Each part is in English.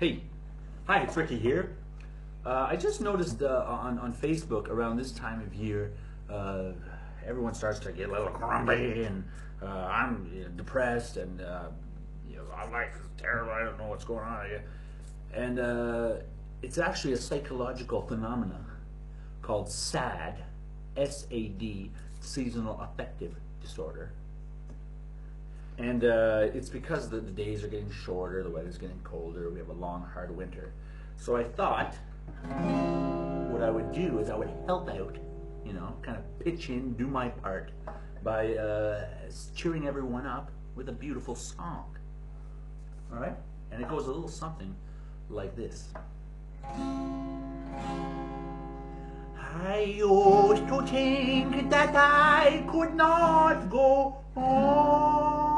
Hey, hi, it's Ricky here. I just noticed on Facebook around this time of year, everyone starts to get a little grumpy, and I'm depressed, and my life is terrible. I don't know what's going on here. And it's actually a psychological phenomenon called SAD, S-A-D, seasonal affective disorder. And it's because the days are getting shorter, the weather's getting colder, we have a long, hard winter. So I thought what I would do is I would help out, kind of pitch in, do my part by cheering everyone up with a beautiful song. All right? And it goes a little something like this. I used to think that I could not go on,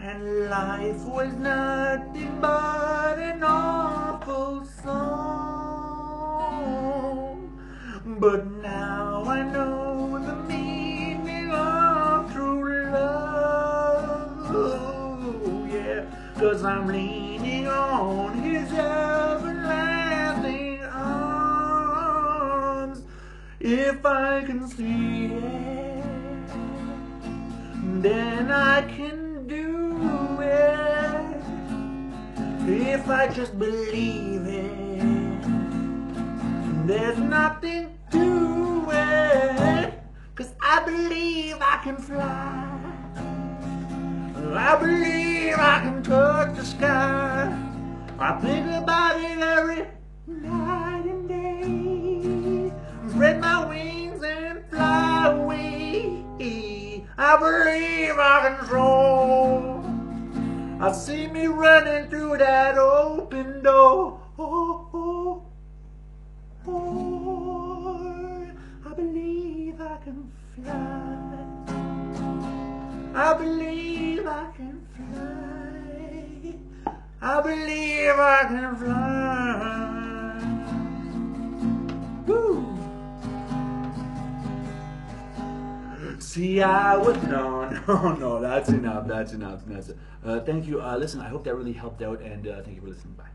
and life was nothing but an awful song. But now I know the meaning of true love, yeah, 'cause I'm leaning on his everlasting arms. If I can see it, then I can do it. If I just believe it, there's nothing to it. 'Cause I believe I can fly, I believe I can touch the sky. I think about it every night and day. Spread my wings and fly away. I believe I can soar. I see me running through that open door. I believe I can fly. I believe I can fly. I believe I can fly. Woo! See, no, that's enough. Thank you. Listen, I hope that really helped out, and thank you for listening. Bye.